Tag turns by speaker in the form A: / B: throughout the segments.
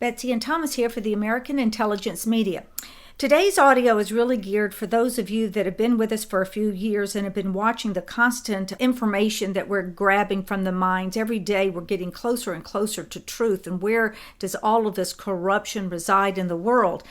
A: Betsy and Thomas here for the American Intelligence Media. Today's audio is really geared for those of you that have been with us for a few years and have been watching the constant information that we're grabbing from the mines. Every day we're getting closer and closer to truth, and where does all of this corruption reside in the world?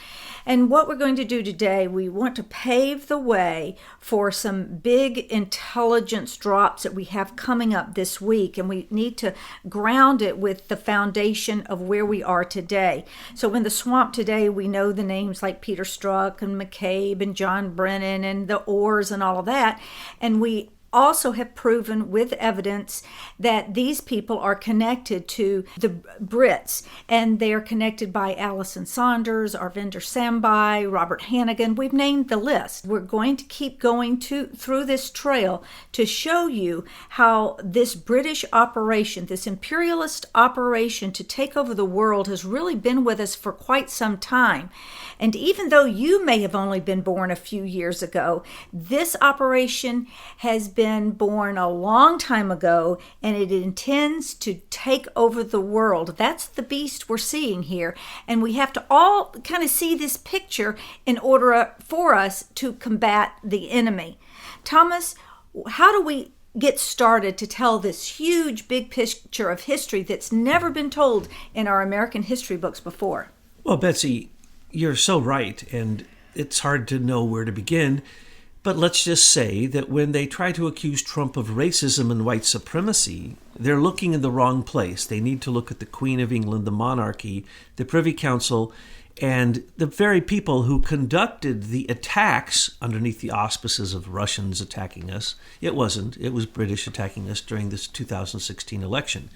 A: And what we're going to do today, we want to pave the way for some big intelligence drops that we have coming up this week, and we need to ground it with the foundation of where we are today. So in the swamp today, we know the names like Peter Strzok and McCabe and John Brennan and the Ohrs and all of that. And we also have proven with evidence that these people are connected to the Brits, and they are connected by Alison Saunders, Arvinder Sambei, Robert Hannigan. We've named the list. We're going to keep going through this trail to show you how this British operation, this imperialist operation to take over the world, has really been with us for quite some time. And even though you may have only been born a few years ago, this operation has been born a long time ago, and it intends to take over the world. That's the beast we're seeing here. And we have to all kind of see this picture in order for us to combat the enemy. Thomas, how do we get started to tell this huge, big picture of history that's never been told in our American history books before?
B: Well, Betsy, you're so right, and it's hard to know where to begin. But let's just say that when they try to accuse Trump of racism and white supremacy, they're looking in the wrong place. They need to look at the Queen of England, the monarchy, the Privy Council, and the very people who conducted the attacks underneath the auspices of Russians attacking us. It wasn't. It was British attacking us during this 2016 election.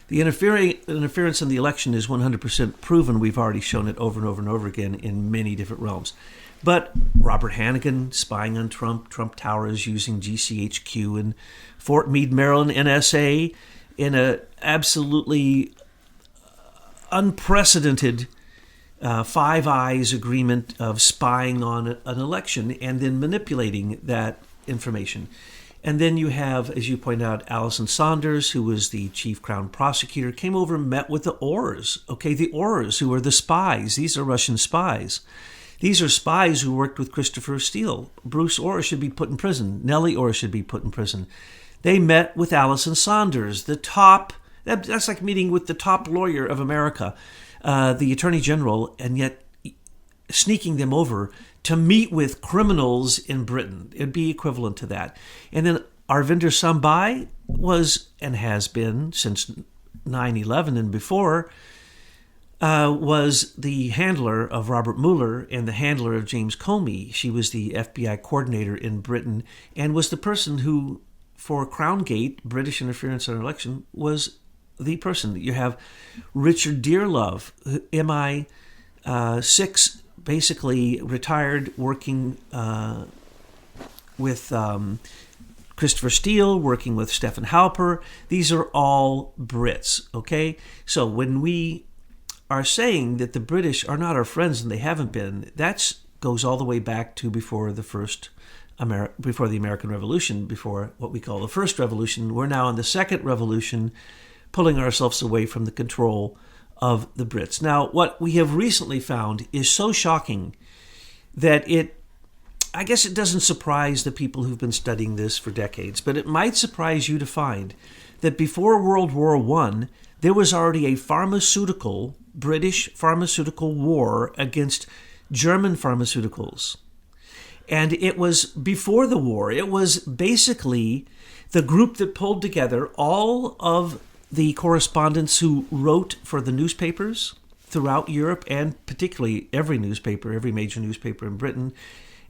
B: The interference in the election is 100% proven. We've already shown it over and over and over again in many different realms. But Robert Hannigan spying on Trump Towers using GCHQ in Fort Meade, Maryland, NSA, in an absolutely unprecedented Five Eyes agreement of spying on an election and then manipulating that information. And then you have, as you point out, Alison Saunders, who was the chief crown prosecutor, came over and met with the Ohrs. Okay, the Ohrs, who are the spies. These are Russian spies. These are spies who worked with Christopher Steele. Bruce Ohr should be put in prison. Nellie Ohr should be put in prison. They met with Alison Saunders, the top, that's like meeting with the top lawyer of America, the Attorney General, and yet sneaking them over to meet with criminals in Britain. It'd be equivalent to that. And then Arvinder Sambei was, and has been since 9/11 and before, was the handler of Robert Mueller and the handler of James Comey. She was the FBI coordinator in Britain and was the person who, for Crown Gate, British interference in an election, was the person. You have Richard Dearlove, MI6, basically retired, working with Christopher Steele, working with Stephen Halper. These are all Brits, okay? So when we are saying that the British are not our friends, and they haven't been, that goes all the way back to before the American Revolution, before what we call the First Revolution. We're now in the Second Revolution, pulling ourselves away from the control of the Brits. Now, what we have recently found is so shocking that I guess it doesn't surprise the people who've been studying this for decades, but it might surprise you to find that before World War I, there was already a British pharmaceutical war against German pharmaceuticals. And it was before the war. It was basically the group that pulled together all of the correspondents who wrote for the newspapers throughout Europe, and particularly every major newspaper in Britain.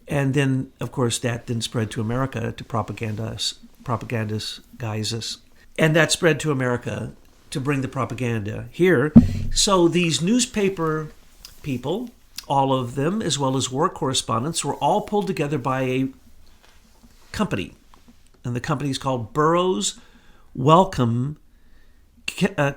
B: And then, of course, that then spread to America, to propagandist guises. And that spread to America to bring the propaganda here. So these newspaper people, all of them, as well as war correspondents, were all pulled together by a company. And the company is called Burroughs Wellcome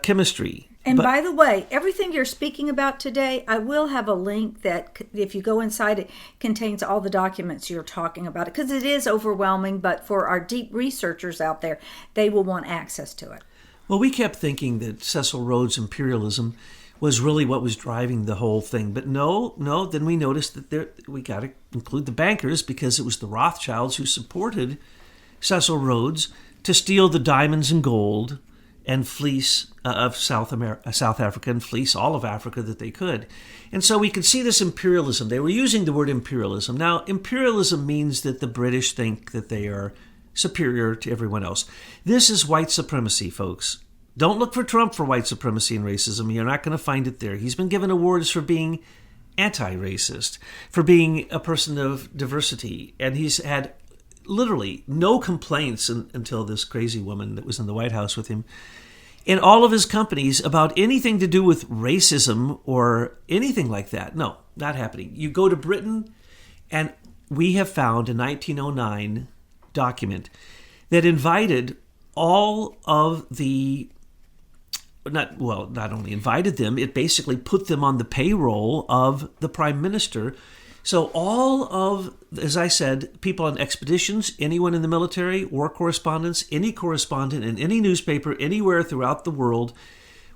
B: Chemistry.
A: And by the way, everything you're speaking about today, I will have a link that, if you go inside, it contains all the documents you're talking about. Because it is overwhelming, but for our deep researchers out there, they will want access to it.
B: Well, we kept thinking that Cecil Rhodes' imperialism was really what was driving the whole thing. But no, then we noticed that we got to include the bankers, because it was the Rothschilds who supported Cecil Rhodes to steal the diamonds and gold and fleece of South Africa, and fleece all of Africa that they could. And so we could see this imperialism. They were using the word imperialism. Now, imperialism means that the British think that they are superior to everyone else. This is white supremacy, folks. Don't look for Trump for white supremacy and racism. You're not going to find it there. He's been given awards for being anti-racist, for being a person of diversity, and he's had literally no complaints until this crazy woman that was in the White House with him in all of his companies about anything to do with racism or anything like that. No, not happening. You go to Britain, and we have found a 1909 document that invited all of the not only invited them, it basically put them on the payroll of the prime minister. So all of, as I said, people on expeditions, anyone in the military, war correspondents, any correspondent in any newspaper anywhere throughout the world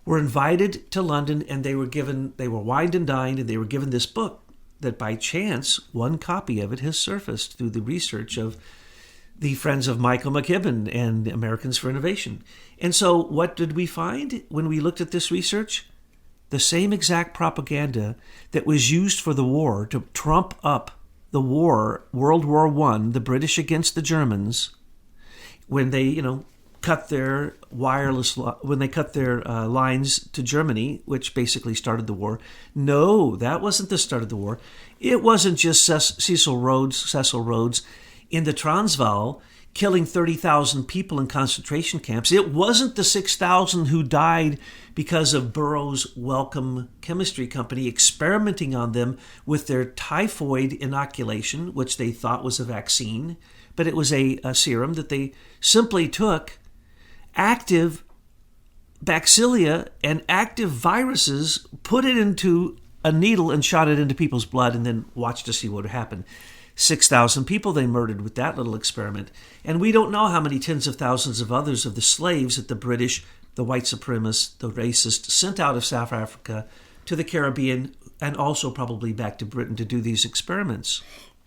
B: were invited to London, and they were wined and dined, and they were given this book that by chance, one copy of it has surfaced through the research of the friends of Michael McKibben and Americans for Innovation. And so what did we find when we looked at this research? The same exact propaganda that was used for the war to trump up the war, World War I, the British against the Germans, when they, cut their lines to Germany, which basically started the war. No, that wasn't the start of the war. It wasn't just Cecil Rhodes in the Transvaal killing 30,000 people in concentration camps. It wasn't the 6,000 who died because of Burroughs' Wellcome Chemistry Company experimenting on them with their typhoid inoculation, which they thought was a vaccine, but it was a serum that they simply took active bacillia and active viruses, put it into a needle and shot it into people's blood, and then watched to see what would happen. 6,000 people they murdered with that little experiment. And we don't know how many tens of thousands of others of the slaves that the British, the white supremacists, the racists, sent out of South Africa to the Caribbean and also probably back to Britain to do these experiments.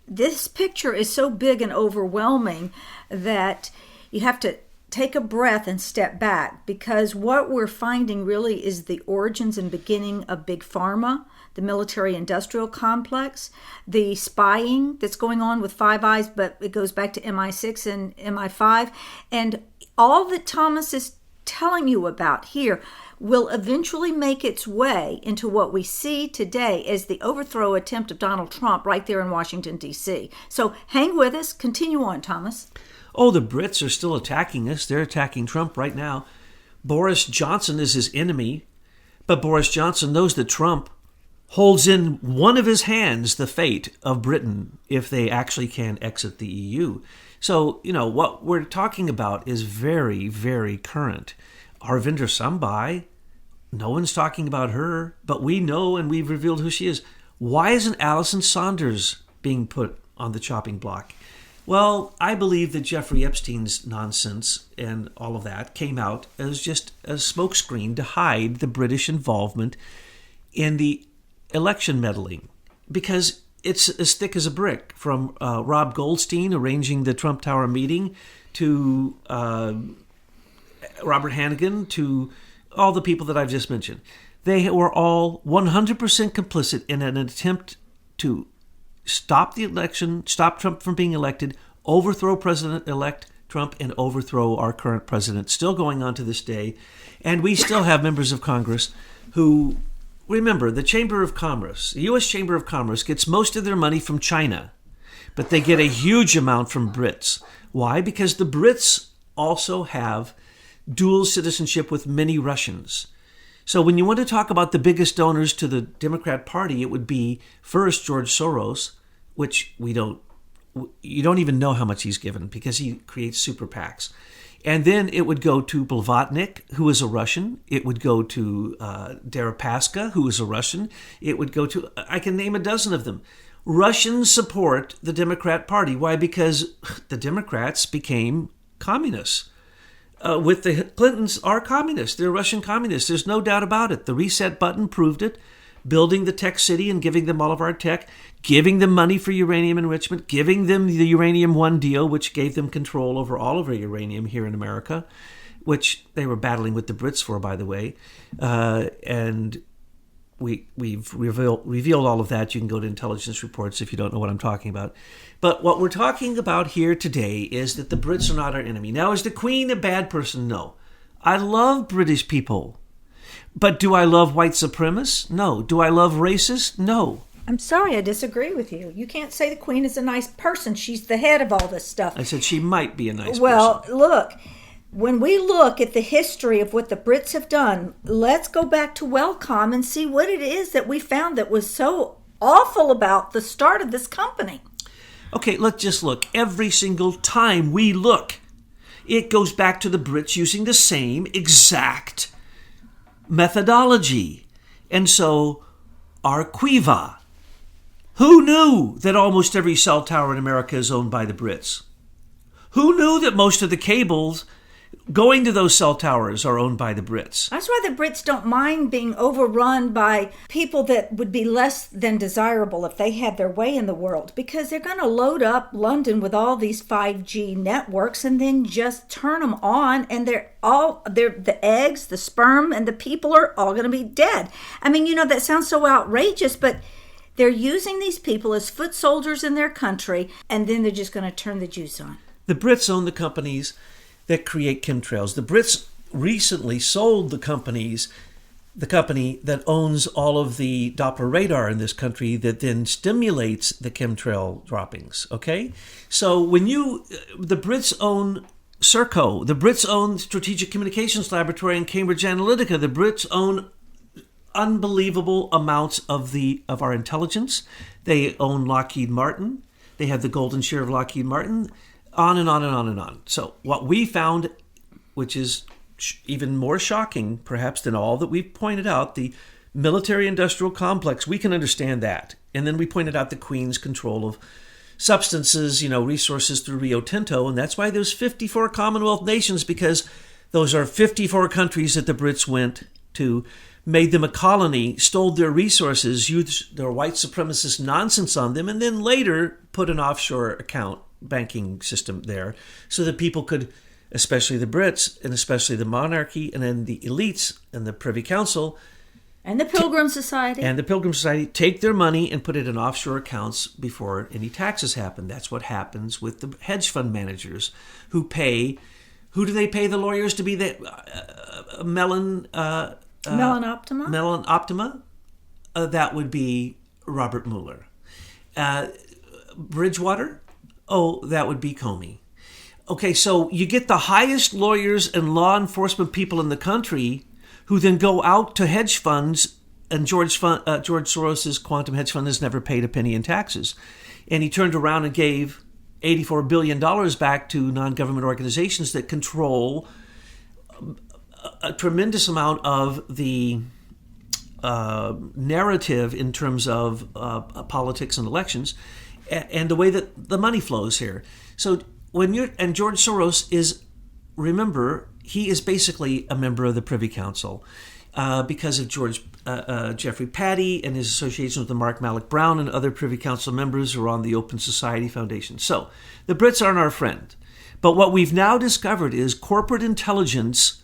A: This picture is so big and overwhelming that you have to take a breath and step back, because what we're finding really is the origins and beginning of Big Pharma, the military-industrial complex, the spying that's going on with Five Eyes, but it goes back to MI6 and MI5, and all that Thomas is telling you about here will eventually make its way into what we see today as the overthrow attempt of Donald Trump right there in Washington, D.C. So hang with us. Continue on, Thomas.
B: Oh, the Brits are still attacking us. They're attacking Trump right now. Boris Johnson is his enemy, but Boris Johnson knows that Trump holds in one of his hands the fate of Britain if they actually can exit the EU. So, what we're talking about is very, very current. Arvinder Sambei, no one's talking about her, but we know and we've revealed who she is. Why isn't Alison Saunders being put on the chopping block? Well, I believe that Jeffrey Epstein's nonsense and all of that came out as just a smokescreen to hide the British involvement in the election meddling, because it's as thick as a brick, from Rob Goldstein arranging the Trump Tower meeting to Robert Hannigan to all the people that I've just mentioned. They were all 100% complicit in an attempt to stop the election, stop Trump from being elected, overthrow President-elect Trump, and overthrow our current president. Still going on to this day. And we still have members of Congress who, remember, the Chamber of Commerce, the U.S. Chamber of Commerce gets most of their money from China, but they get a huge amount from Brits. Why? Because the Brits also have dual citizenship with many Russians. So when you want to talk about the biggest donors to the Democrat Party, it would be first George Soros, which you don't even know how much he's given because he creates super PACs. And then it would go to Blavatnik, who is a Russian. It would go to Deripaska, who is a Russian. It would go to, I can name a dozen of them. Russians support the Democrat Party. Why? Because the Democrats became communists. with the Clintons are communists. They're Russian communists. There's no doubt about it. The reset button proved it. Building the tech city and giving them all of our tech, giving them money for uranium enrichment, giving them the Uranium One deal, which gave them control over all of our uranium here in America, which they were battling with the Brits for, by the way. And we've revealed all of that. You can go to intelligence reports if you don't know what I'm talking about. But what we're talking about here today is that the Brits are not our enemy. Now, is the Queen a bad person? No. I love British people. But do I love white supremacists? No. Do I love racists? No.
A: I'm sorry, I disagree with you. You can't say the Queen is a nice person. She's the head of all this stuff.
B: I said she might be a nice person.
A: Well, look, when we look at the history of what the Brits have done, let's go back to Wellcome and see what it is that we found that was so awful about the start of this company.
B: Okay, let's just look. Every single time we look, it goes back to the Brits using the same exact methodology. And so, Arquiva. Who knew that almost every cell tower in America is owned by the Brits? Who knew that most of the cables going to those cell towers are owned by the Brits?
A: That's why the Brits don't mind being overrun by people that would be less than desirable if they had their way in the world, because they're going to load up London with all these 5G networks and then just turn them on, and the eggs, the sperm, and the people are all going to be dead. I mean, that sounds so outrageous, but they're using these people as foot soldiers in their country, and then they're just going to turn the juice on.
B: The Brits own the companies that create chemtrails. The Brits recently sold the company that owns all of the Doppler radar in this country that then stimulates the chemtrail droppings, okay? So the Brits own Serco, the Brits own Strategic Communications Laboratory and Cambridge Analytica, the Brits own unbelievable amounts of our intelligence. They own Lockheed Martin. They have the golden share of Lockheed Martin. On and on and on and on. So what we found, which is even more shocking perhaps than all that we've pointed out, the military-industrial complex, we can understand that. And then we pointed out the Queen's control of substances, resources through Rio Tinto. And that's why there's 54 Commonwealth nations, because those are 54 countries that the Brits went to, made them a colony, stole their resources, used their white supremacist nonsense on them, and then later put an offshore banking system there so that people could, especially the Brits and especially the monarchy and then the elites and the Privy Council
A: and the Pilgrims Society
B: take their money and put it in offshore accounts before any taxes happen. That's what happens with the hedge fund managers who do they pay the lawyers to be the Mellon Optima? That would be Robert Mueller. Bridgewater? Oh, that would be Comey. Okay, so you get the highest lawyers and law enforcement people in the country who then go out to hedge funds, and George Soros' quantum hedge fund has never paid a penny in taxes. And he turned around and gave $84 billion back to non-government organizations that control a tremendous amount of the narrative in terms of politics and elections, and the way that the money flows here. So and George Soros remember, he is basically a member of the Privy Council because of Geoffrey Pattie and his association with the Malloch-Brown and other Privy Council members who are on the Open Society Foundation. So the Brits aren't our friend. But what we've now discovered is corporate intelligence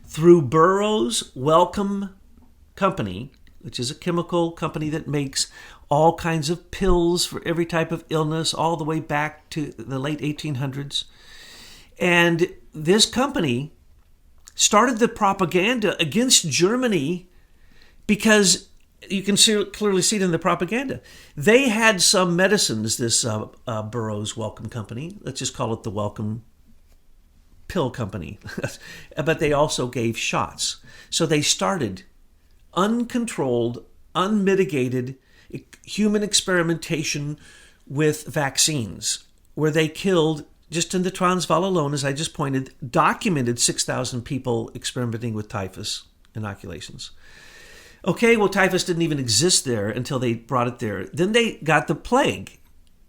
B: through Burroughs Wellcome Company, which is a chemical company that makes all kinds of pills for every type of illness all the way back to the late 1800s. And this company started the propaganda against Germany because you can clearly see it in the propaganda. They had some medicines, this Burroughs Wellcome Company. Let's just call it the Wellcome Pill Company. But they also gave shots. So they started uncontrolled, unmitigated human experimentation with vaccines, where they killed, just in the Transvaal alone, as I just pointed, documented 6,000 people experimenting with typhus inoculations. Okay, well, typhus didn't even exist there until they brought it there. Then they got the plague.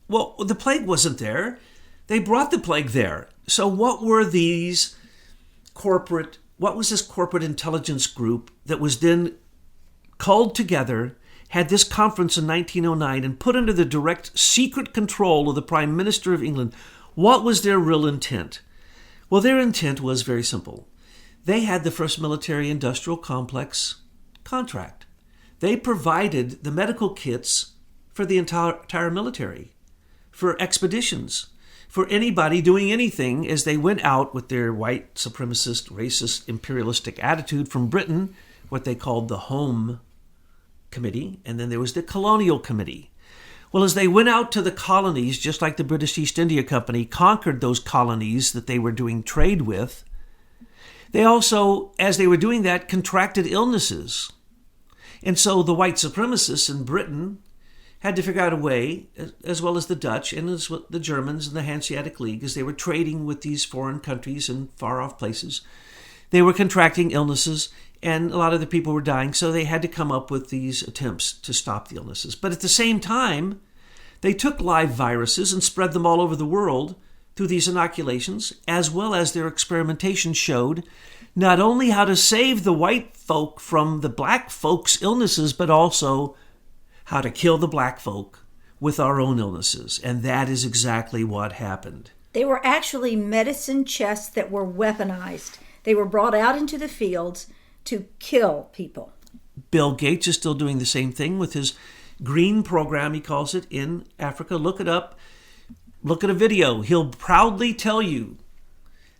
B: Well, the plague wasn't there. They brought the plague there. So what were these corporate intelligence group that was then called together, had this conference in 1909 and put under the direct secret control of the Prime Minister of England? What was their real intent? Well, their intent was very simple. They had the first military-industrial complex contract. They provided the medical kits for the entire military, for expeditions, for anybody doing anything as they went out with their white, supremacist, racist, imperialistic attitude from Britain, what they called the Home Committee, and then there was the Colonial Committee. Well, as they went out to the colonies, just like the British East India Company conquered those colonies that they were doing trade with, they also, as they were doing that, contracted illnesses. And so the white supremacists in Britain had to figure out a way, as well as the Dutch and as well the Germans and the Hanseatic League, as they were trading with these foreign countries and far-off places. They were contracting illnesses, and a lot of the people were dying, so they had to come up with these attempts to stop the illnesses. But at the same time, they took live viruses and spread them all over the world through these inoculations, as well as their experimentation showed not only how to save the white folk from the black folks' illnesses, but also how to kill the black folk with our own illnesses. And that is exactly what happened.
A: They were actually medicine chests that were weaponized. They were brought out into the fields to kill people.
B: Bill Gates is still doing the same thing with his green program, he calls it, in Africa. Look it up. Look at a video. He'll proudly tell you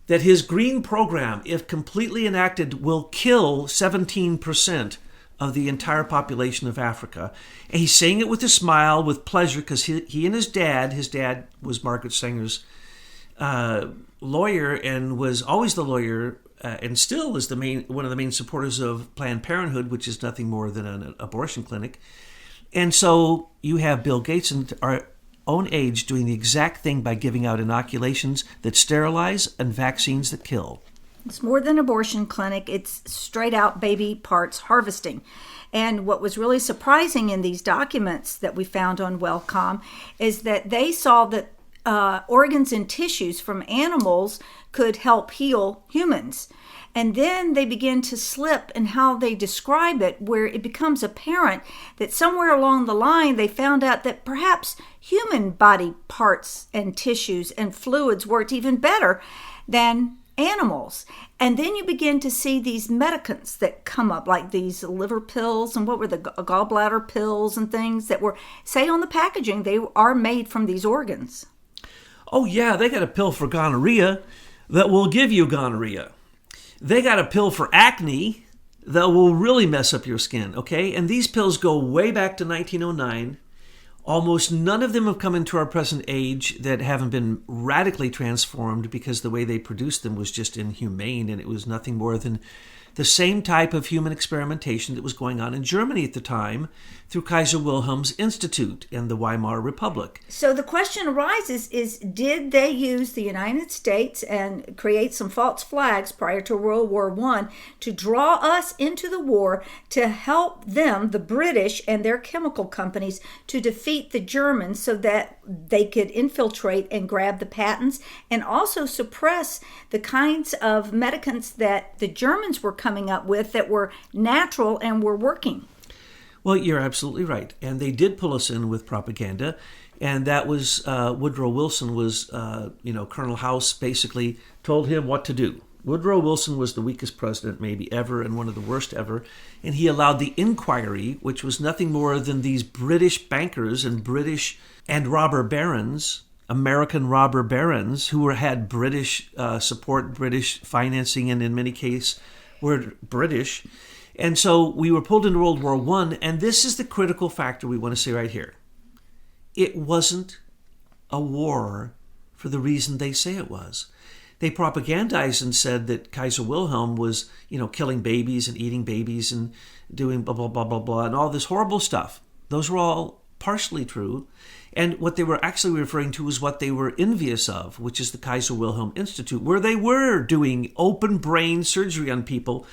B: that his green program, if completely enacted, will kill 17% of the entire population of Africa. And he's saying it with a smile, with pleasure, because he and his dad was Margaret Sanger's lawyer and was always the lawyer and still is one of the main supporters of Planned Parenthood, which is nothing more than an abortion clinic. And so you have Bill Gates and our own age doing the exact thing by giving out inoculations that sterilize and vaccines that kill.
A: It's more than abortion clinic. It's straight out baby parts harvesting. And what was really surprising in these documents that we found on Wellcom is that they saw that organs and tissues from animals could help heal humans. And then they begin to slip in how they describe it, where it becomes apparent that somewhere along the line they found out that perhaps human body parts and tissues and fluids worked even better than animals. And then you begin to see these medicaments that come up, like these liver pills and what were the gallbladder pills and things that were, say on the packaging, they are made from these organs.
B: Oh yeah, they got a pill for gonorrhea that will give you gonorrhea. They got a pill for acne that will really mess up your skin, okay? And these pills go way back to 1909. Almost none of them have come into our present age that haven't been radically transformed because the way they produced them was just inhumane, and it was nothing more than the same type of human experimentation that was going on in Germany at the time through Kaiser Wilhelm's Institute in the Weimar Republic.
A: So the question arises is, did they use the United States and create some false flags prior to World War I to draw us into the war to help them, the British and their chemical companies, to defeat the Germans so that they could infiltrate and grab the patents and also suppress the kinds of medicaments that the Germans were coming up with that were natural and were working?
B: Well, you're absolutely right. And they did pull us in with propaganda. And that was Woodrow Wilson was, Colonel House basically told him what to do. Woodrow Wilson was the weakest president maybe ever and one of the worst ever. And he allowed the inquiry, which was nothing more than these British bankers and British and robber barons, American robber barons who had British support, British financing, and in many cases were British. And so we were pulled into World War I, and this is the critical factor we want to say right here. It wasn't a war for the reason they say it was. They propagandized and said that Kaiser Wilhelm was, killing babies and eating babies and doing blah, blah, blah, blah, blah, and all this horrible stuff. Those were all partially true. And what they were actually referring to was what they were envious of, which is the Kaiser Wilhelm Institute, where they were doing open brain surgery on people,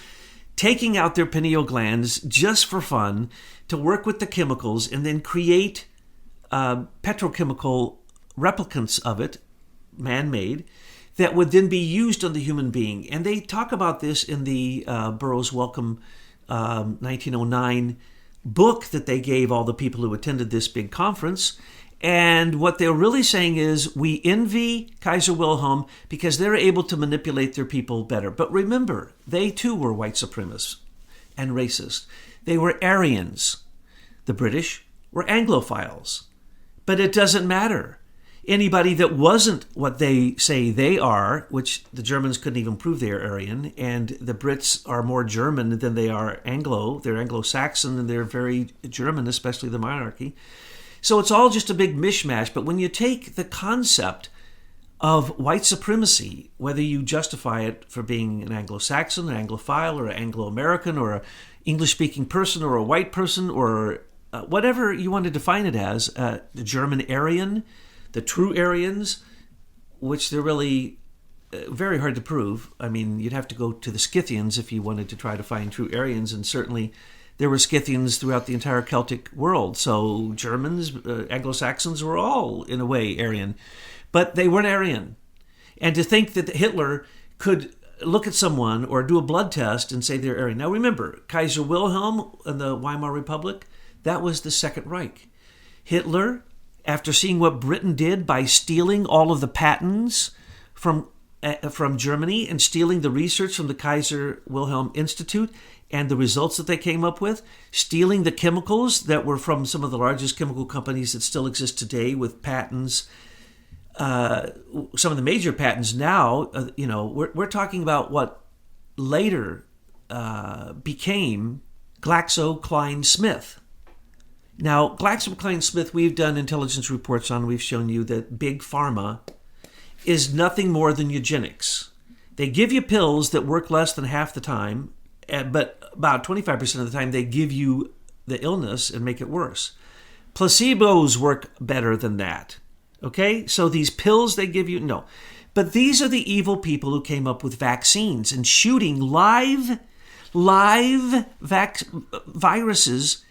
B: taking out their pineal glands just for fun to work with the chemicals and then create petrochemical replicants of it, man-made, that would then be used on the human being. And they talk about this in the Burroughs Wellcome 1909 book that they gave all the people who attended this big conference. And what they're really saying is, we envy Kaiser Wilhelm because they're able to manipulate their people better. But remember, they too were white supremacists and racist. They were Aryans. The British were Anglophiles. But it doesn't matter. Anybody that wasn't what they say they are, which the Germans couldn't even prove they are Aryan, and the Brits are more German than they are Anglo. They're Anglo-Saxon and they're very German, especially the monarchy. So it's all just a big mishmash. But when you take the concept of white supremacy, whether you justify it for being an Anglo-Saxon, an Anglophile, or an Anglo-American, or an English-speaking person, or a white person, or whatever you want to define it as, the German Aryan, the true Aryans, which they're really very hard to prove. I mean, you'd have to go to the Scythians if you wanted to try to find true Aryans, and certainly there were Scythians throughout the entire Celtic world. So Germans, Anglo-Saxons were all, in a way, Aryan. But they weren't Aryan. And to think that Hitler could look at someone or do a blood test and say they're Aryan. Now remember, Kaiser Wilhelm and the Weimar Republic, that was the Second Reich. Hitler, after seeing what Britain did by stealing all of the patents from Germany and stealing the research from the Kaiser Wilhelm Institute and the results that they came up with, stealing the chemicals that were from some of the largest chemical companies that still exist today with patents, some of the major patents now, we're talking about what later became GlaxoSmithKline. Now, GlaxoSmithKline, we've done intelligence reports on, we've shown you that Big Pharma is nothing more than eugenics. They give you pills that work less than half the time, but about 25% of the time they give you the illness and make it worse. Placebos work better than that. Okay? So these pills they give you, no. But these are the evil people who came up with vaccines and shooting live viruses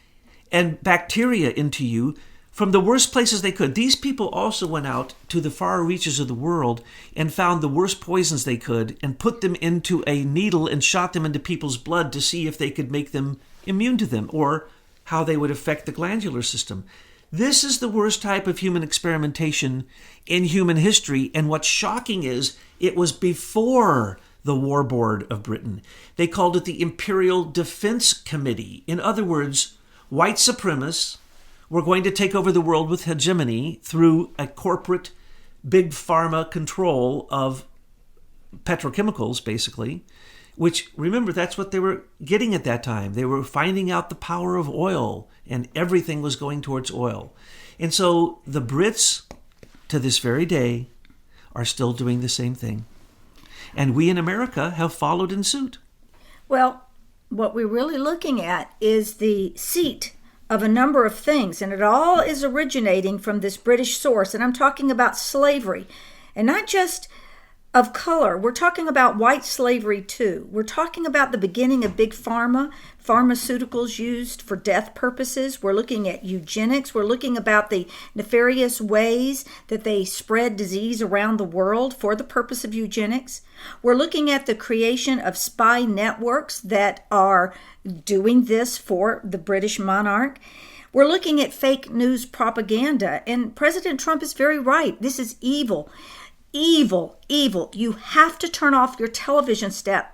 B: and bacteria into you from the worst places they could. These people also went out to the far reaches of the world and found the worst poisons they could and put them into a needle and shot them into people's blood to see if they could make them immune to them or how they would affect the glandular system. This is the worst type of human experimentation in human history. And what's shocking is it was before the War Board of Britain. They called it the Imperial Defense Committee. In other words, white supremacists were going to take over the world with hegemony through a corporate big pharma control of petrochemicals, basically, which, remember, that's what they were getting at that time. They were finding out the power of oil, and everything was going towards oil. And so the Brits, to this very day, are still doing the same thing. And we in America have followed in suit.
A: Well, what we're really looking at is the seat of a number of things, and it all is originating from this British source. And I'm talking about slavery, and not just of color. We're talking about white slavery too. We're talking about the beginning of big pharma, pharmaceuticals used for death purposes. We're looking at eugenics. We're looking about the nefarious ways that they spread disease around the world for the purpose of eugenics. We're looking at the creation of spy networks that are doing this for the British monarch. We're looking at fake news propaganda. And President Trump is very right. This is evil. Evil, evil. You have to turn off your television set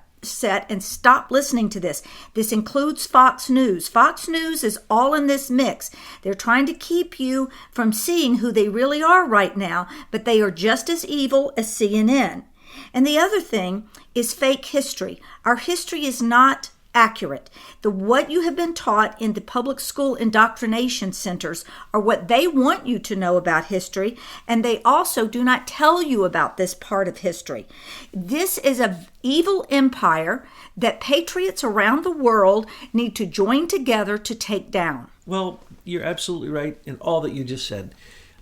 A: and stop listening to this. This includes Fox News. Fox News is all in this mix. They're trying to keep you from seeing who they really are right now, but they are just as evil as CNN. And the other thing is fake history. Our history is not accurate. What you have been taught in the public school indoctrination centers are what they want you to know about history, and they also do not tell you about this part of history. This is an evil empire that patriots around the world need to join together to take down.
B: Well, you're absolutely right in all that you just said.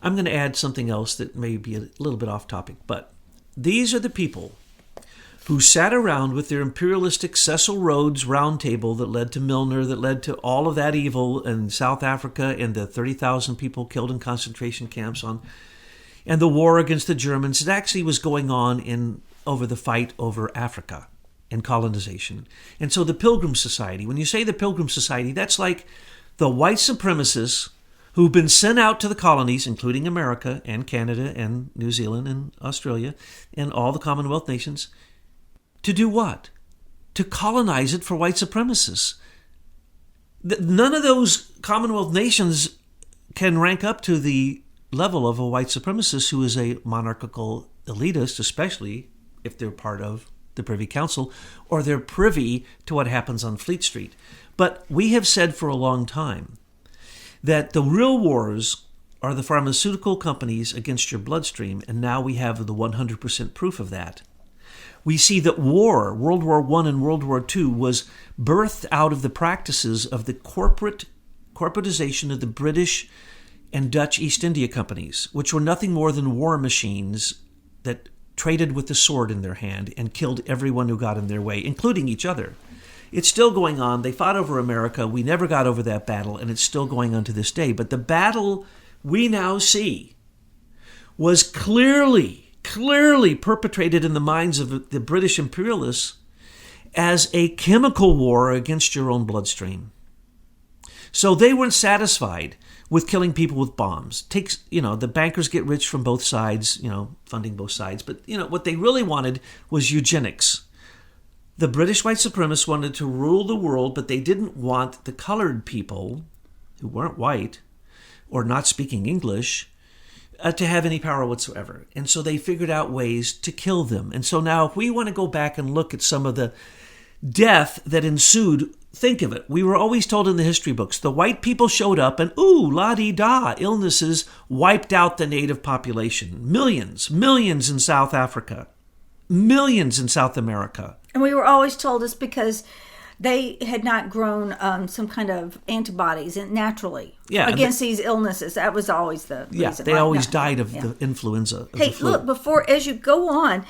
B: I'm going to add something else that may be a little bit off topic, but these are the people who sat around with their imperialistic Cecil Rhodes round table that led to Milner, that led to all of that evil in South Africa and the 30,000 people killed in concentration camps and the war against the Germans. It actually was going on over the fight over Africa and colonization. And so the Pilgrims Society, when you say the Pilgrims Society, that's like the white supremacists who've been sent out to the colonies, including America and Canada and New Zealand and Australia and all the Commonwealth nations, to do what? To colonize it for white supremacists. None of those Commonwealth nations can rank up to the level of a white supremacist who is a monarchical elitist, especially if they're part of the Privy Council or they're privy to what happens on Fleet Street. But we have said for a long time that the real wars are the pharmaceutical companies against your bloodstream, and now we have the 100% proof of that. We see that World War I and World War II, was birthed out of the practices of the corporatization of the British and Dutch East India Companies, which were nothing more than war machines that traded with the sword in their hand and killed everyone who got in their way, including each other. It's still going on. They fought over America. We never got over that battle, and it's still going on to this day. But the battle we now see was clearly perpetrated in the minds of the British imperialists as a chemical war against your own bloodstream. So they weren't satisfied with killing people with bombs. The bankers get rich from both sides, funding both sides. But, what they really wanted was eugenics. The British white supremacists wanted to rule the world, but they didn't want the colored people who weren't white or not speaking English to have any power whatsoever. And so they figured out ways to kill them. And so now if we want to go back and look at some of the death that ensued, think of it. We were always told in the history books, the white people showed up and la-di-da, illnesses wiped out the native population. Millions in South Africa, millions in South America.
A: And we were always told it's because they had not grown some kind of antibodies naturally against these illnesses. That was always the reason.
B: Yeah, they always died of the influenza.
A: Hey, look, as you go on,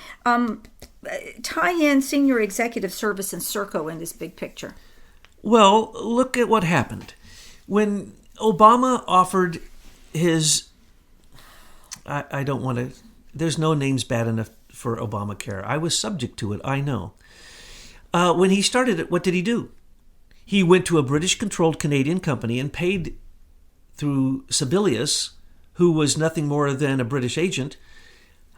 A: tie in senior executive service and Serco in this big picture.
B: Well, look at what happened. When Obama offered his... I don't want to... There's no names bad enough for Obamacare. I was subject to it, I know. When he started it, what did he do? He went to a British-controlled Canadian company and paid through Sebelius, who was nothing more than a British agent,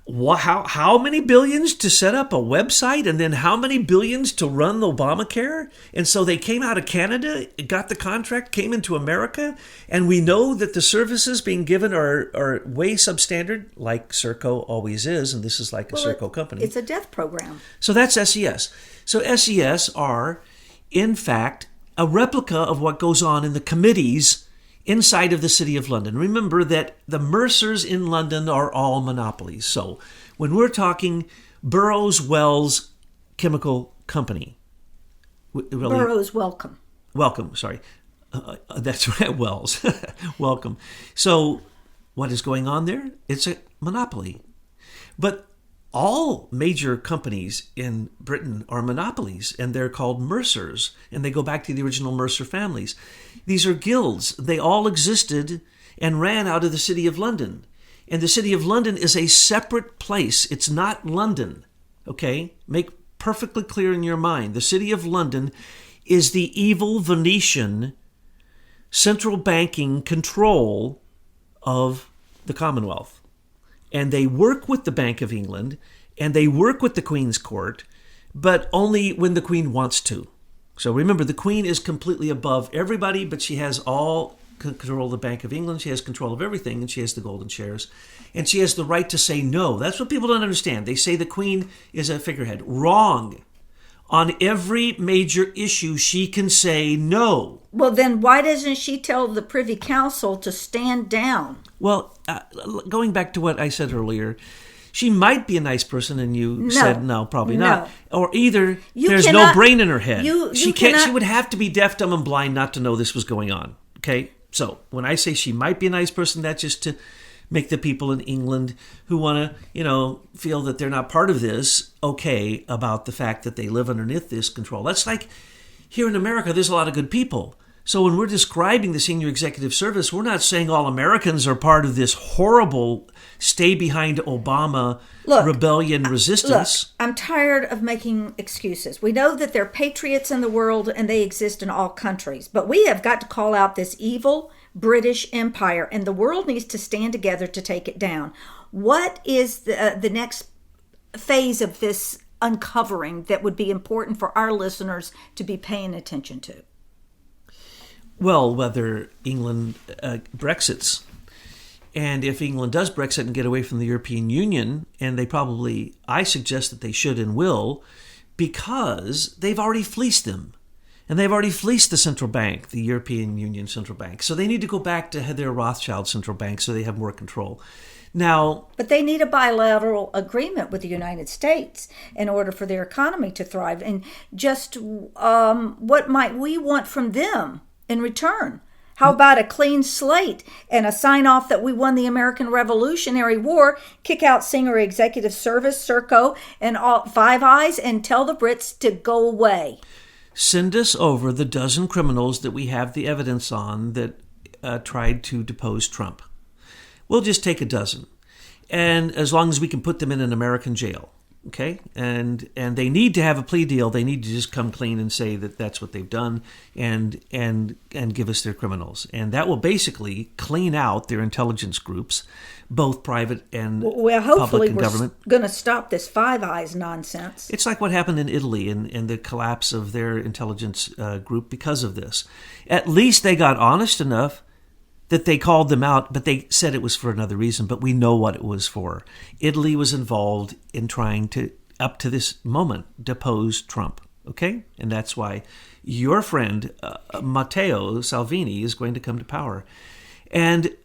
B: how many billions to set up a website and then how many billions to run Obamacare? And so they came out of Canada, got the contract, came into America, and we know that the services being given are way substandard, like Serco always is, and this is like a Serco company.
A: It's a death program.
B: So that's SES. So SES are, in fact, a replica of what goes on in the committees inside of the City of London. Remember that the Mercers in London are all monopolies. So when we're talking Burroughs Wells Chemical Company.
A: Burroughs Welcome.
B: Welcome, sorry. That's right, Wells. Welcome. So what is going on there? It's a monopoly. But all major companies in Britain are monopolies, and they're called Mercers, and they go back to the original Mercer families. These are guilds. They all existed and ran out of the City of London. And the City of London is a separate place. It's not London, okay? Make perfectly clear in your mind. The City of London is the evil Venetian central banking control of the Commonwealth. And they work with the Bank of England, and they work with the Queen's Court, but only when the Queen wants to. So remember, the Queen is completely above everybody, but she has all control of the Bank of England. She has control of everything, and she has the golden shares. And she has the right to say no. That's what people don't understand. They say the Queen is a figurehead. Wrong. On every major issue, she can say no.
A: Well, then why doesn't she tell the Privy Council to stand down?
B: Well, going back to what I said earlier, she might be a nice person, and you said no, probably not. Or either there's no brain in her head. She would have to be deaf, dumb, and blind not to know this was going on. Okay? So when I say she might be a nice person, that's just to make the people in England who want to, feel that they're not part of this okay about the fact that they live underneath this control. That's like here in America, there's a lot of good people. So when we're describing the senior executive service, we're not saying all Americans are part of this horrible stay behind Obama rebellion resistance.
A: Look, I'm tired of making excuses. We know that there are patriots in the world and they exist in all countries, but we have got to call out this evil British Empire, and the world needs to stand together to take it down. What is the next phase of this uncovering that would be important for our listeners to be paying attention to?
B: Well, whether England Brexits. And if England does Brexit and get away from the European Union, and I suggest that they should and will, because they've already fleeced them. And they've already fleeced the central bank, the European Union Central Bank. So they need to go back to their Rothschild central bank so they have more control. Now,
A: but they need a bilateral agreement with the United States in order for their economy to thrive. And just what might we want from them in return? How about a clean slate and a sign-off that we won the American Revolutionary War, kick out Senior Executive Service, Serco, and all Five Eyes, and tell the Brits to go away?
B: Send us over the dozen criminals that we have the evidence on that tried to depose Trump. We'll just take a dozen. And as long as we can put them in an American jail. Okay, and they need to have a plea deal. They need to just come clean and say that that's what they've done, and give us their criminals, and that will basically clean out their intelligence groups, both private and public and government.
A: We're going to stop this Five Eyes nonsense.
B: It's like what happened in Italy and the collapse of their intelligence group because of this. At least they got honest enough that they called them out, but they said it was for another reason, but we know what it was for. Italy was involved in trying to, up to this moment, depose Trump, okay? And that's why your friend, Matteo Salvini, is going to come to power. And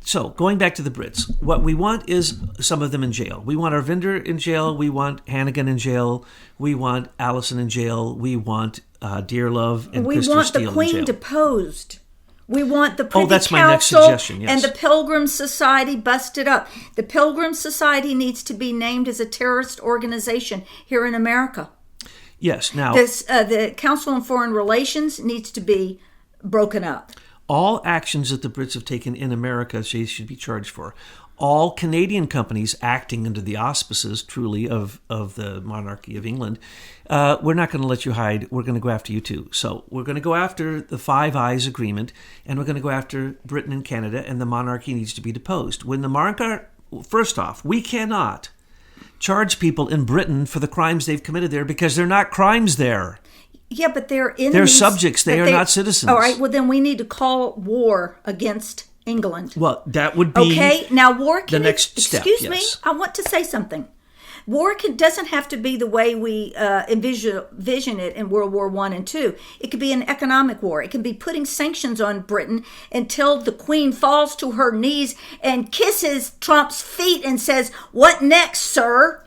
B: so, going back to the Brits, what we want is some of them in jail. We want Arvinder in jail, we want Hannigan in jail, we want Alison in jail, we want Dearlove and Christopher Steele in jail.
A: We want the Queen deposed. We want the Privy
B: that's
A: Council
B: my next suggestion, yes.
A: And the Pilgrims Society busted up. The Pilgrims Society needs to be named as a terrorist organization here in America.
B: Yes. Now,
A: the Council on Foreign Relations needs to be broken up.
B: All actions that the Brits have taken in America, they should be charged for. All Canadian companies acting under the auspices, truly, of the monarchy of England, we're not going to let you hide. We're going to go after you too. So we're going to go after the Five Eyes Agreement, and we're going to go after Britain and Canada, and the monarchy needs to be deposed. When the monarch, first off, we cannot charge people in Britain for the crimes they've committed there because they're not crimes there.
A: Yeah, but they're enemies.
B: They're subjects. They are not citizens.
A: All right, well then we need to call war against England.
B: Well, that would be
A: okay. Now, war can
B: the next step.
A: Excuse me, I want to say something. War doesn't have to be the way we envision it in World War I and II. It could be an economic war. It can be putting sanctions on Britain until the Queen falls to her knees and kisses Trump's feet and says, "What next, sir?"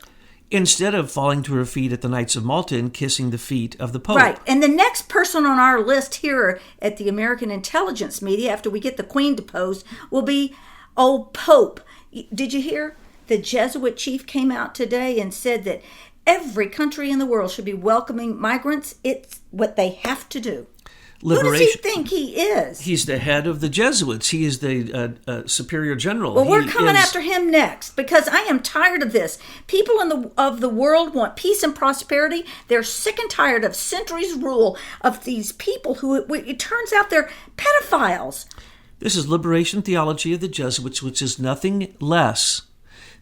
B: Instead of falling to her feet at the Knights of Malta and kissing the feet of the Pope.
A: Right. And the next person on our list here at the American intelligence media, after we get the Queen deposed, will be old Pope. Did you hear? The Jesuit chief came out today and said that every country in the world should be welcoming migrants. It's what they have to do. Liberation. Who does he think he is?
B: He's the head of the Jesuits. He is the superior general.
A: Well, we're coming after him next because I am tired of this. People of the world want peace and prosperity. They're sick and tired of centuries' rule of these people who, it turns out, they're pedophiles.
B: This is liberation theology of the Jesuits, which is nothing less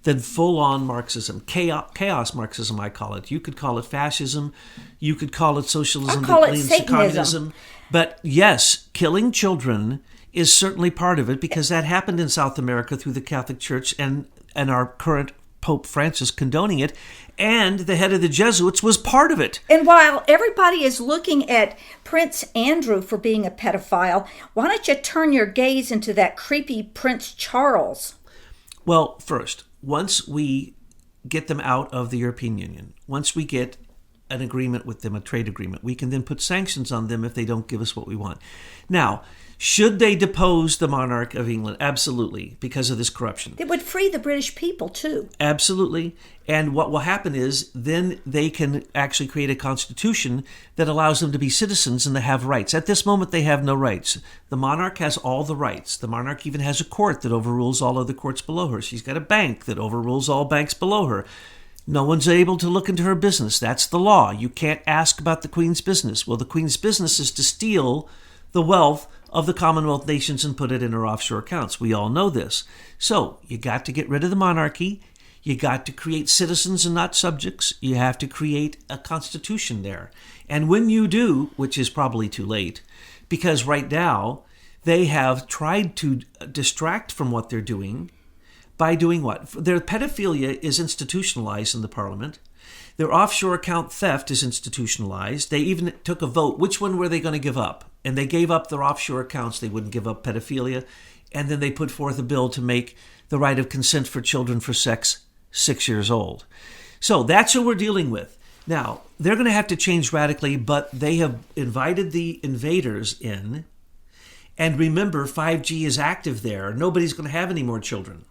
B: than full-on Marxism. Chaos Marxism, I call it. You could call it fascism. You could call it socialism.
A: I call it Satanism. Communism.
B: But yes, killing children is certainly part of it because that happened in South America through the Catholic Church and our current Pope Francis condoning it. And the head of the Jesuits was part of it.
A: And while everybody is looking at Prince Andrew for being a pedophile, why don't you turn your gaze into that creepy Prince Charles?
B: Well, first, once we get them out of the European Union, once we get an agreement with them, a trade agreement. We can then put sanctions on them if they don't give us what we want. Now, should they depose the monarch of England? Absolutely, because of this corruption.
A: It would free the British people, too.
B: Absolutely. And what will happen is then they can actually create a constitution that allows them to be citizens and to have rights. At this moment, they have no rights. The monarch has all the rights. The monarch even has a court that overrules all other courts below her. She's got a bank that overrules all banks below her. No one's able to look into her business. That's the law. You can't ask about the Queen's business. Well, the Queen's business is to steal the wealth of the Commonwealth nations and put it in her offshore accounts. We all know this. So you got to get rid of the monarchy. You got to create citizens and not subjects. You have to create a constitution there. And when you do, which is probably too late, because right now they have tried to distract from what they're doing by doing what? Their pedophilia is institutionalized in the Parliament. Their offshore account theft is institutionalized. They even took a vote. Which one were they going to give up? And they gave up their offshore accounts. They wouldn't give up pedophilia. And then they put forth a bill to make the right of consent for children for sex 6 years old. So that's who we're dealing with. Now, they're going to have to change radically, but they have invited the invaders in. And remember, 5G is active there. Nobody's going to have any more children.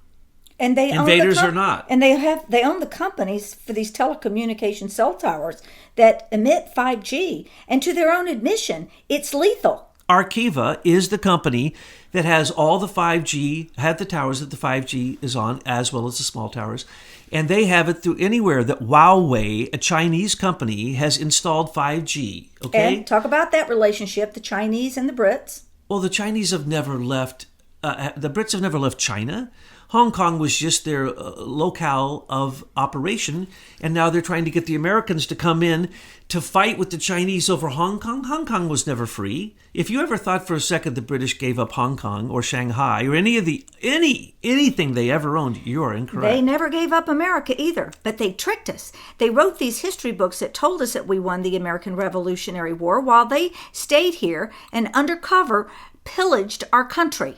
A: And they
B: invaders or not.
A: And they own the companies for these telecommunication cell towers that emit 5G. And to their own admission, it's lethal.
B: Arqiva is the company that has all the 5G, had the towers that the 5G is on, as well as the small towers. And they have it through anywhere that Huawei, a Chinese company, has installed 5G. Okay?
A: And talk about that relationship, the Chinese and the Brits.
B: Well, the Chinese have never left, the Brits have never left China. Hong Kong was just their locale of operation, and now they're trying to get the Americans to come in to fight with the Chinese over Hong Kong. Hong Kong was never free. If you ever thought for a second the British gave up Hong Kong or Shanghai or anything they ever owned, you're incorrect.
A: They never gave up America either, but they tricked us. They wrote these history books that told us that we won the American Revolutionary War while they stayed here and undercover pillaged our country.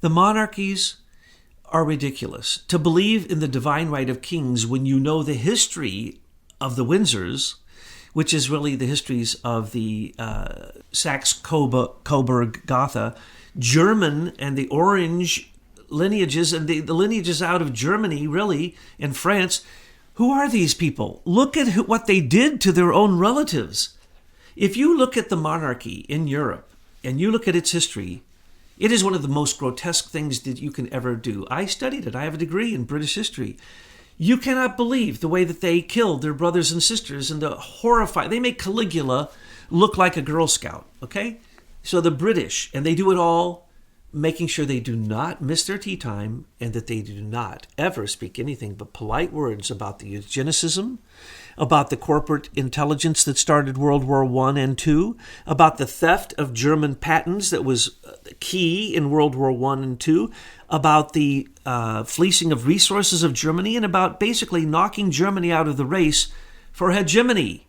B: The monarchies are ridiculous. To believe in the divine right of kings when you know the history of the Windsors, which is really the histories of the Saxe-Coburg-Gotha, German and the Orange lineages, and the lineages out of Germany, really, and France. Who are these people? Look at what they did to their own relatives. If you look at the monarchy in Europe, and you look at its history, it is one of the most grotesque things that you can ever do. I studied it. I have a degree in British history. You cannot believe the way that they killed their brothers and sisters and the horrifying. They make Caligula look like a Girl Scout, okay? So the British, and they do it all making sure they do not miss their tea time and that they do not ever speak anything but polite words about the eugenicism, about the corporate intelligence that started World War I and II, about the theft of German patents that was key in World War I and II, about the fleecing of resources of Germany, and about basically knocking Germany out of the race for hegemony.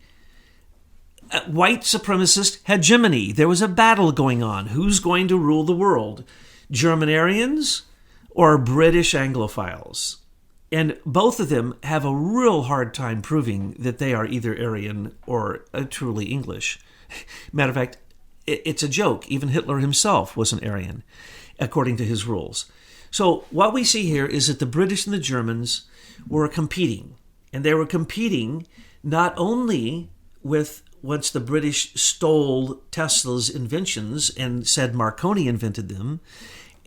B: White supremacist hegemony. There was a battle going on. Who's going to rule the world? German-Aryans or British Anglophiles? And both of them have a real hard time proving that they are either Aryan or truly English. Matter of fact, it's a joke. Even Hitler himself was an Aryan, according to his rules. So what we see here is that the British and the Germans were competing. And they were competing not only with, once the British stole Tesla's inventions and said Marconi invented them,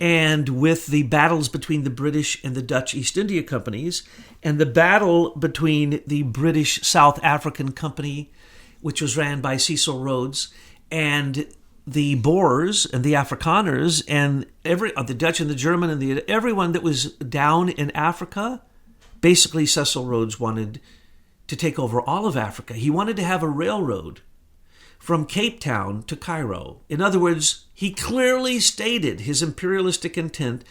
B: and with the battles between the British and the Dutch East India Companies, and the battle between the British South African Company, which was ran by Cecil Rhodes, and the Boers and the Afrikaners, and the Dutch and the German and everyone that was down in Africa. Basically, Cecil Rhodes wanted to take over all of Africa. He wanted to have a railroad from Cape Town to Cairo. In other words, he clearly stated his imperialistic intent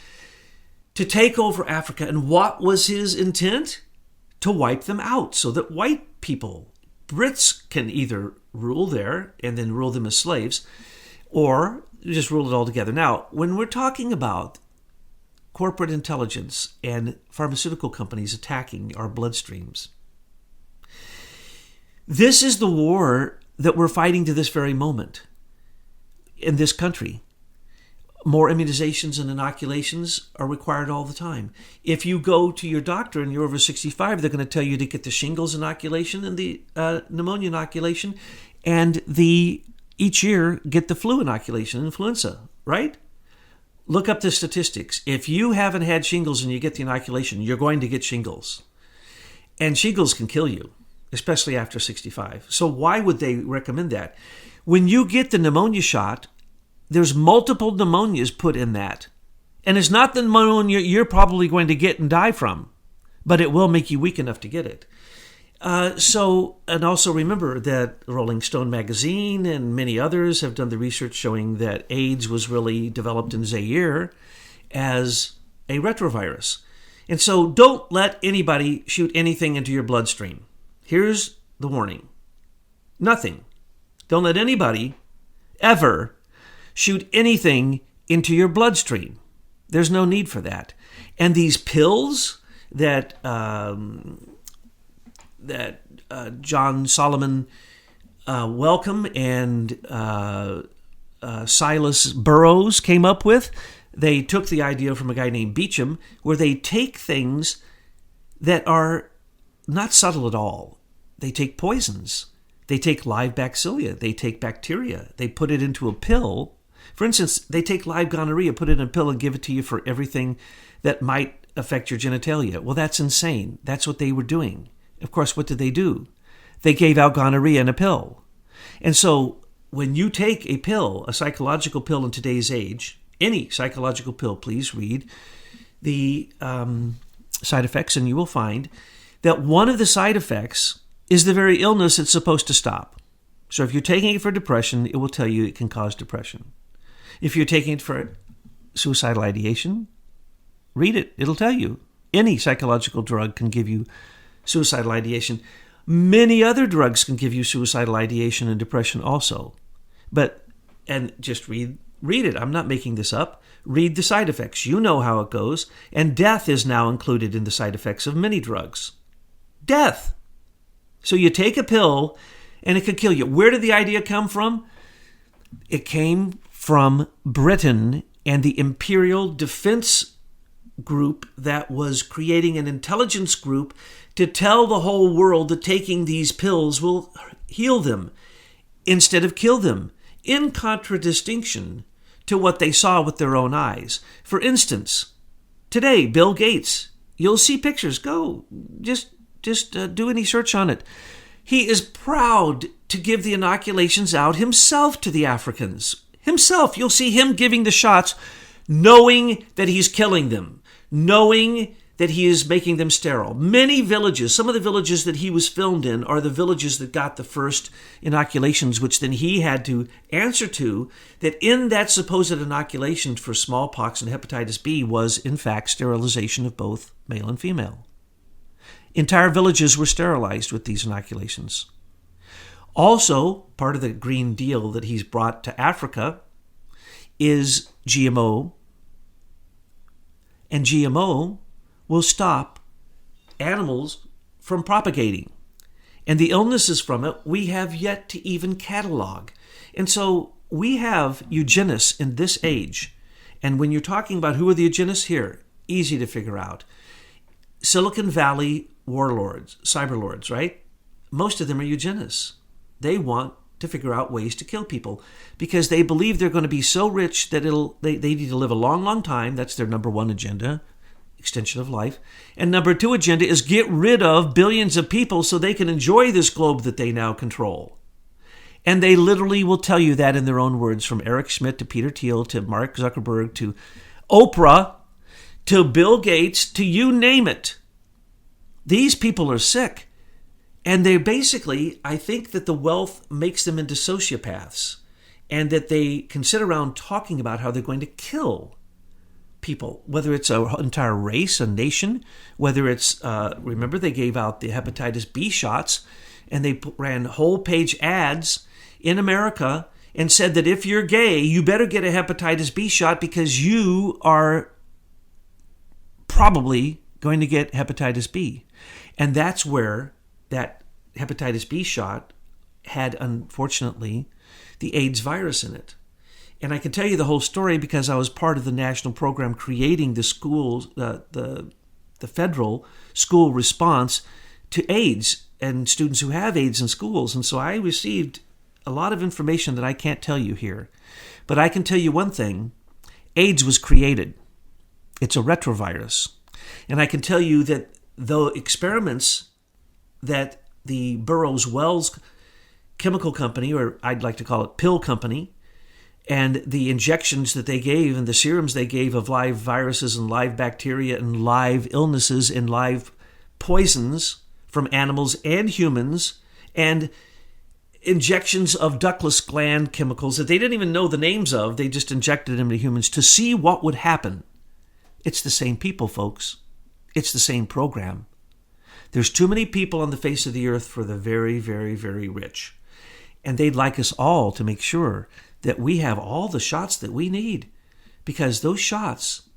B: to take over Africa. And what was his intent? To wipe them out so that white people, Brits, can either rule there and then rule them as slaves, or just rule it all together. Now, when we're talking about corporate intelligence and pharmaceutical companies attacking our bloodstreams, This is the war that we're fighting to this very moment in this country. More immunizations and inoculations are required all the time. If you go to your doctor and you're over 65, they're going to tell you to get the shingles inoculation and the pneumonia inoculation, and each year get the flu inoculation, influenza, right? Look up the statistics. If you haven't had shingles and you get the inoculation, you're going to get shingles. And shingles can kill you, especially after 65. So why would they recommend that? When you get the pneumonia shot, there's multiple pneumonias put in that. And it's not the pneumonia you're probably going to get and die from, but it will make you weak enough to get it. And also remember that Rolling Stone magazine and many others have done the research showing that AIDS was really developed in Zaire as a retrovirus. And so don't let anybody shoot anything into your bloodstream. Here's the warning. Nothing. Don't let anybody ever shoot anything into your bloodstream. There's no need for that. And these pills that John Solomon Welcome and Silas Burroughs came up with, they took the idea from a guy named Beecham, where they take things that are not subtle at all. They take poisons. They take live bacillia. They take bacteria. They put it into a pill. For instance, they take live gonorrhea, put it in a pill, and give it to you for everything that might affect your genitalia. Well, that's insane. That's what they were doing. Of course, what did they do? They gave out gonorrhea in a pill. And so when you take a pill, a psychological pill in today's age, any psychological pill, please read the side effects, and you will find that one of the side effects is the very illness it's supposed to stop. So if you're taking it for depression, it will tell you it can cause depression. If you're taking it for suicidal ideation, read it. It'll tell you. Any psychological drug can give you suicidal ideation. Many other drugs can give you suicidal ideation and depression also. And just read it. I'm not making this up. Read the side effects. You know how it goes. And death is now included in the side effects of many drugs. Death. So you take a pill and it could kill you. Where did the idea come from? It came from Britain and the Imperial Defense Group that was creating an intelligence group to tell the whole world that taking these pills will heal them instead of kill them, in contradistinction to what they saw with their own eyes. For instance, today, Bill Gates, you'll see pictures. Go, just do any search on it. He is proud to give the inoculations out himself to the Africans. Himself. You'll see him giving the shots, knowing that he's killing them, knowing that he is making them sterile. Many villages, some of the villages that he was filmed in are the villages that got the first inoculations, which then he had to answer to, that in that supposed inoculation for smallpox and hepatitis B was, in fact, sterilization of both male and female. Entire villages were sterilized with these inoculations. Also, part of the Green Deal that he's brought to Africa is GMO. And GMO will stop animals from propagating. And the illnesses from it, we have yet to even catalog. And so we have eugenists in this age. And when you're talking about who are the eugenists here, easy to figure out. Silicon Valley warlords, cyberlords, right? Most of them are eugenists. They want to figure out ways to kill people because they believe they're going to be so rich that they need to live a long, long time. That's their number one agenda, extension of life. And number two agenda is get rid of billions of people so they can enjoy this globe that they now control. And they literally will tell you that in their own words, from Eric Schmidt to Peter Thiel to Mark Zuckerberg to Oprah to Bill Gates to you name it. These people are sick. And they basically, I think that the wealth makes them into sociopaths and that they can sit around talking about how they're going to kill people, whether it's an entire race, a nation, whether it's, remember they gave out the hepatitis B shots and they ran whole page ads in America and said that if you're gay, you better get a hepatitis B shot because you are probably going to get hepatitis B. And that's where that hepatitis B shot had, unfortunately, the AIDS virus in it. And I can tell you the whole story because I was part of the national program creating the schools, the federal school response to AIDS and students who have AIDS in schools. And so I received a lot of information that I can't tell you here. But I can tell you one thing. AIDS was created. It's a retrovirus. And I can tell you that the experiments that the Burroughs-Wells chemical company, or I'd like to call it pill company, and the injections that they gave and the serums they gave of live viruses and live bacteria and live illnesses and live poisons from animals and humans, and injections of ductless gland chemicals that they didn't even know the names of, they just injected them into humans to see what would happen. It's the same people, folks. It's the same program. There's too many people on the face of the earth for the very, very, very rich. And they'd like us all to make sure that we have all the shots that we need, because those shots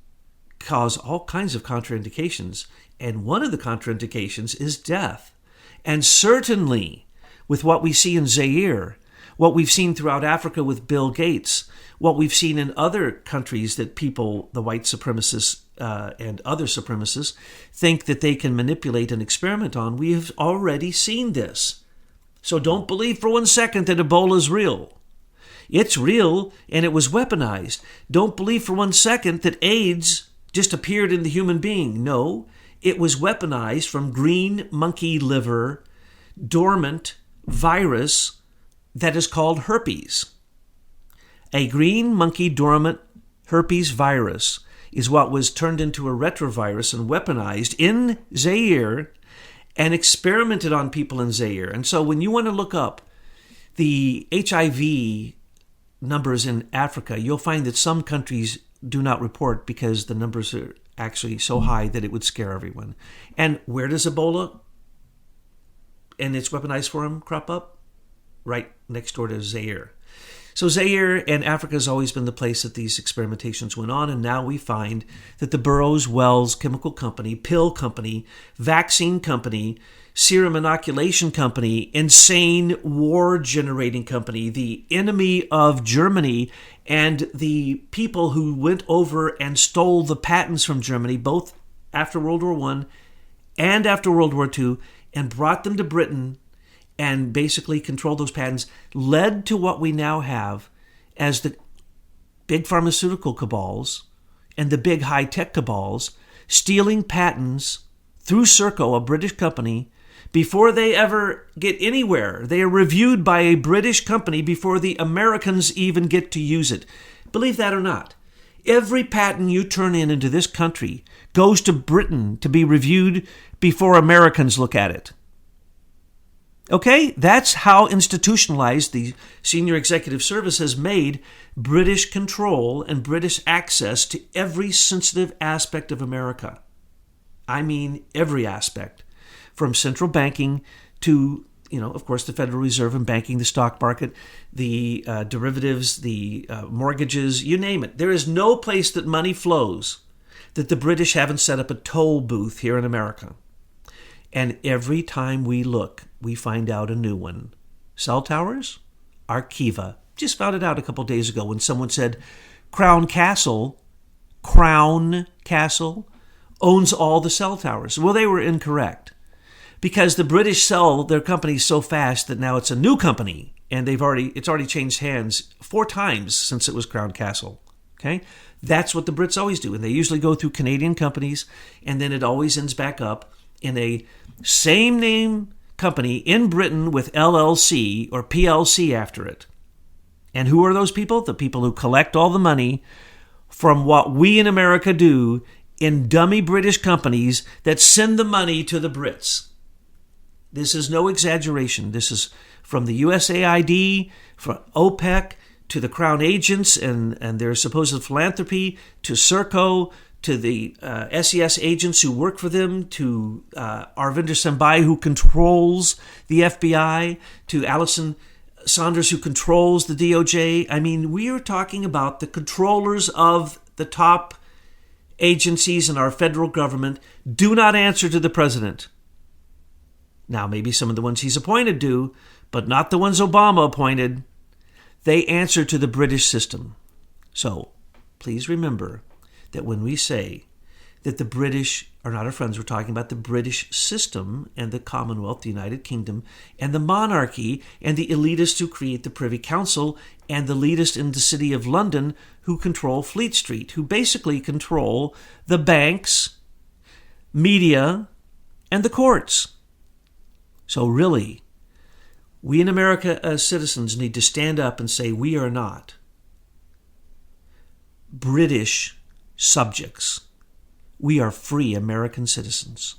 B: cause all kinds of contraindications. And one of the contraindications is death. And certainly, with what we see in Zaire, what we've seen throughout Africa with Bill Gates, what we've seen in other countries that people, the white supremacists and other supremacists, think that they can manipulate and experiment on, we have already seen this. So don't believe for 1 second that Ebola is real. It's real, and it was weaponized. Don't believe for 1 second that AIDS just appeared in the human being. No, it was weaponized from green monkey liver, dormant virus that is called herpes. A green monkey dormant herpes virus is what was turned into a retrovirus and weaponized in Zaire and experimented on people in Zaire. And so when you want to look up the HIV numbers in Africa, you'll find that some countries do not report because the numbers are actually so high that it would scare everyone. And where does Ebola and its weaponized form crop up? Right next door to Zaire. So Zaire and Africa has always been the place that these experimentations went on, and now we find that the Burroughs-Wells chemical company, pill company, vaccine company, serum inoculation company, insane war-generating company, the enemy of Germany, and the people who went over and stole the patents from Germany, both after World War I and after World War II, and brought them to Britain and basically controlled those patents, led to what we now have as the big pharmaceutical cabals and the big high-tech cabals stealing patents through Serco, a British company, before they ever get anywhere. They are reviewed by a British company before the Americans even get to use it. Believe that or not. Every patent you turn into this country goes to Britain to be reviewed before Americans look at it. Okay, that's how institutionalized the Senior Executive Service has made British control and British access to every sensitive aspect of America. I mean every aspect, from central banking to, of course, the Federal Reserve and banking, the stock market, the derivatives, the mortgages, you name it. There is no place that money flows that the British haven't set up a toll booth here in America. And every time we look, we find out a new one. Cell towers? Arkiva. Just found it out a couple days ago when someone said Crown Castle owns all the cell towers. Well, they were incorrect, because the British sell their companies so fast that now it's a new company, and it's already changed hands 4 times since it was Crown Castle. Okay? That's what the Brits always do, and they usually go through Canadian companies, and then it always ends back up in a same name company in Britain with LLC or PLC after it. And who are those people? The people who collect all the money from what we in America do in dummy British companies that send the money to the Brits. This is no exaggeration. This is from the USAID, from OPEC, to the Crown agents and their supposed philanthropy, to Serco, to the SES agents who work for them, to Arvinder Sambei, who controls the FBI, to Alison Saunders, who controls the DOJ. I mean, we are talking about the controllers of the top agencies in our federal government do not answer to the president. Now, maybe some of the ones he's appointed do, but not the ones Obama appointed. They answer to the British system. So, please remember that when we say that the British are not our friends, we're talking about the British system and the Commonwealth, the United Kingdom, and the monarchy, and the elitists who create the Privy Council, and the elitists in the City of London who control Fleet Street, who basically control the banks, media, and the courts. So really, we in America as citizens need to stand up and say we are not British subjects. We are free American citizens.